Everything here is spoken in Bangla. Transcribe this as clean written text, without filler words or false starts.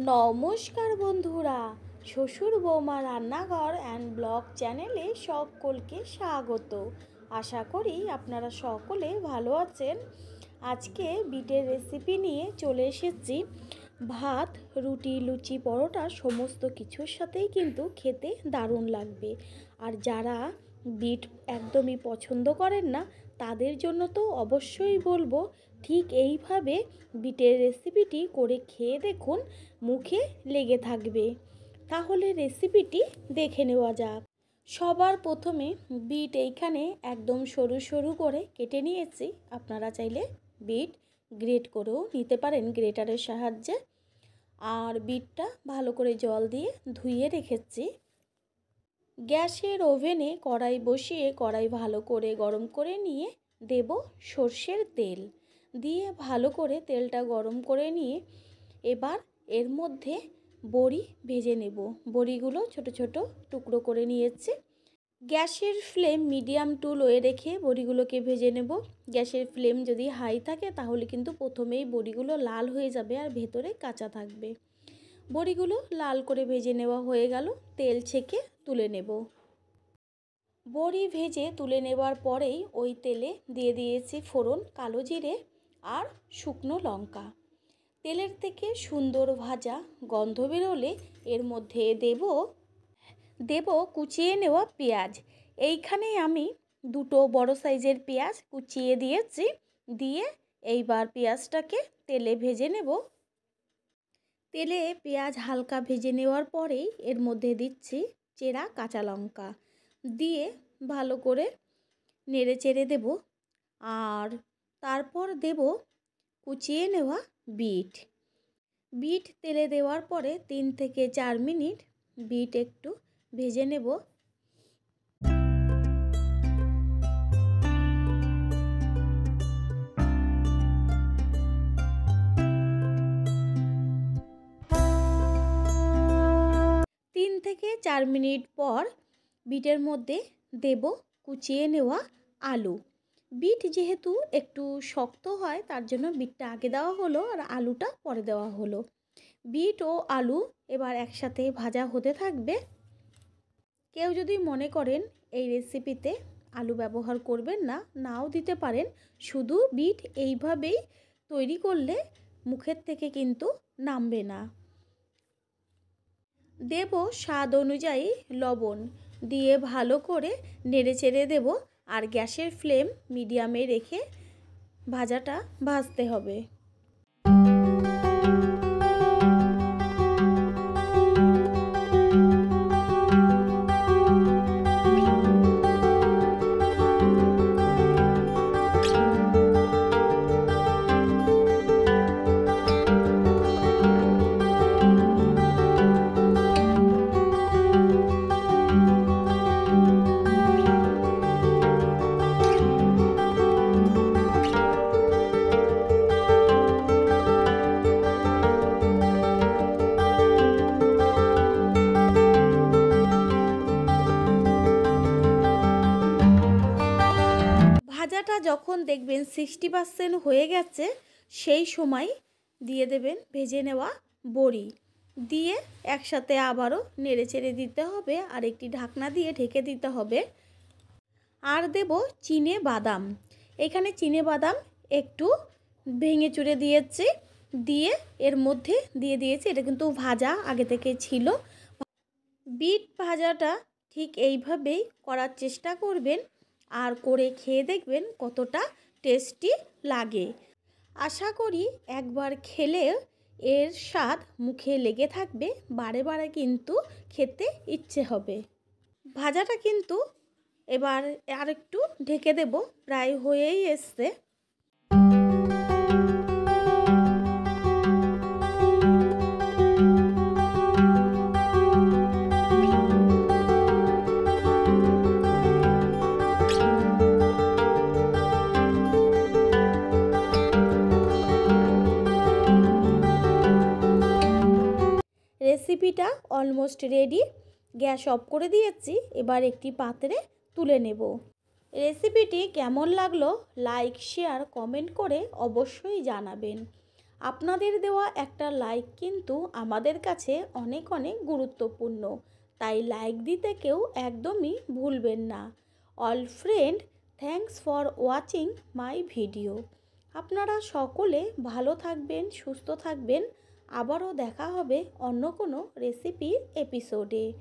নমস্কার বন্ধুরা, শ্বশুর বৌমা রান্নাঘর অ্যান্ড ব্লগ চ্যানেলে সকলকে স্বাগত। আশা করি আপনারা সকলে ভালো আছেন। আজকে বিটের রেসিপি নিয়ে চলে এসেছি। ভাত, রুটি, লুচি, পরোটা সমস্ত কিছুর সাথেই কিন্তু খেতে দারুণ লাগবে। আর যারা বিট একদমই পছন্দ করেন না তাদের জন্য তো অবশ্যই বলবো ঠিক এইভাবে বিটের রেসিপিটি করে খেয়ে দেখুন, মুখে লেগে থাকবে। তাহলে রেসিপিটি দেখে নেওয়া যাক। সবার প্রথমে বিট এইখানে একদম সরু সরু করে কেটে নিয়েছি। আপনারা চাইলে বিট গ্রেট করেও নিতে পারেন গ্রেটারের সাহায্যে। আর বিটটা ভালো করে জল দিয়ে ধুয়ে রেখেছি। গ্যাসের ওভেনে কড়াই বসিয়ে কড়াই ভালো করে গরম করে নিয়ে দেব সর্ষের তেল। দিয়ে ভালো করে তেলটা গরম করে নিয়ে এবার এর মধ্যে বড়ি ভেজে নেব। বড়িগুলো ছোট ছোট টুকরো করে নিয়েছি। গ্যাসের ফ্লেম মিডিয়াম টু লোয়ে রেখে বড়িগুলোকে ভেজে নেব। গ্যাসের ফ্লেম যদি হাই থাকে তাহলে কিন্তু প্রথমেই বড়িগুলো লাল হয়ে যাবে আর ভেতরে কাঁচা থাকবে। বড়িগুলো লাল করে ভেজে নেওয়া হয়ে গেল। তেল ছেঁকে তুলে নেব। বড়ি ভেজে তুলে নেবার পরেই ওই তেলে দিয়ে দিয়েছি ফোড়ন, কালো জিরে আর শুকনো লঙ্কা। তেলের থেকে সুন্দর ভাজা গন্ধ বেরোলে এর মধ্যে দেব কুচিয়ে নেওয়া পেঁয়াজ। এইখানে আমি দুটো বড় সাইজের পেঁয়াজ কুচিয়ে দিয়েছি। দিয়ে এইবার পেঁয়াজটাকে তেলে ভেজে নেব। তেলে পেঁয়াজ হালকা ভেজে নেওয়ার পরেই এর মধ্যে দিচ্ছি চেরা কাঁচা লঙ্কা। দিয়ে ভালো করে নেড়ে চেড়ে দেব। আর তারপর দেব কুচিয়ে নেওয়া বিট তেলে দেওয়ার পরে 3 থেকে 4 মিনিট বিট একটু ভেজে নেব। থেকে 4 মিনিট পর বিটের মধ্যে দেব কুচিয়ে নেওয়া আলু। বিট যেহেতু একটু শক্ত হয় তার জন্য বিটটা আগে দেওয়া হলো আর আলুটা পরে দেওয়া হলো। বিট ও আলু এবার একসাথে ভাজা হতে থাকবে। কেউ যদি মনে করেন এই রেসিপিতে আলু ব্যবহার করবেন না, নাও দিতে পারেন। শুধু বিট এইভাবেই তৈরি করলে মুখের থেকে কিন্তু নামবে না। দেব স্বাদ অনুযায়ী লবণ। দিয়ে ভালো করে নেড়ে চেড়ে দেব। আর গ্যাসের ফ্লেম মিডিয়ামে রেখে ভাজাটা ভাজতে হবে। ভাজাটা যখন দেখবেন 60% হয়ে গেছে সেই সময় দিয়ে দেবেন ভেজে নেওয়া বড়ি। দিয়ে একসাথে আবারও নেড়ে চেড়ে দিতে হবে আর একটি ঢাকনা দিয়ে ঢেকে দিতে হবে। আর দেব চিনে বাদাম। এখানে চিনে বাদাম একটু ভেঙে চুড়ে দিয়েছি। দিয়ে এর মধ্যে দিয়ে দিয়েছি। এটা কিন্তু ভাজা আগে থেকে ছিল। বিট ভাজাটা ঠিক এইভাবেই করার চেষ্টা করবেন আর করে খেয়ে দেখবেন কতটা টেস্টি লাগে। আশা করি একবার খেলে এর স্বাদ মুখে লেগে থাকবে, বারে বারে কিন্তু খেতে ইচ্ছে হবে। ভাজাটা কিন্তু এবার আরেকটু ঢেকে দেব, প্রায় হয়েই এসছে। রেসিপিটা অলমোস্ট রেডি। গ্যাস অফ করে দিয়েছি। এবার একটি পাত্রে তুলে নেব। রেসিপিটি কেমন লাগলো লাইক, শেয়ার, কমেন্ট করে অবশ্যই জানাবেন। আপনাদের দেওয়া একটা লাইক কিন্তু আমাদের কাছে অনেক অনেক গুরুত্বপূর্ণ, তাই লাইক দিতে কেউ একদমই ভুলবেন না। All friend, thanks for watching my video. আপনারা সকলে ভালো থাকবেন, সুস্থ থাকবেন। আবারও দেখা হবে অন্য কোনো রেসিপির এপিসোডে।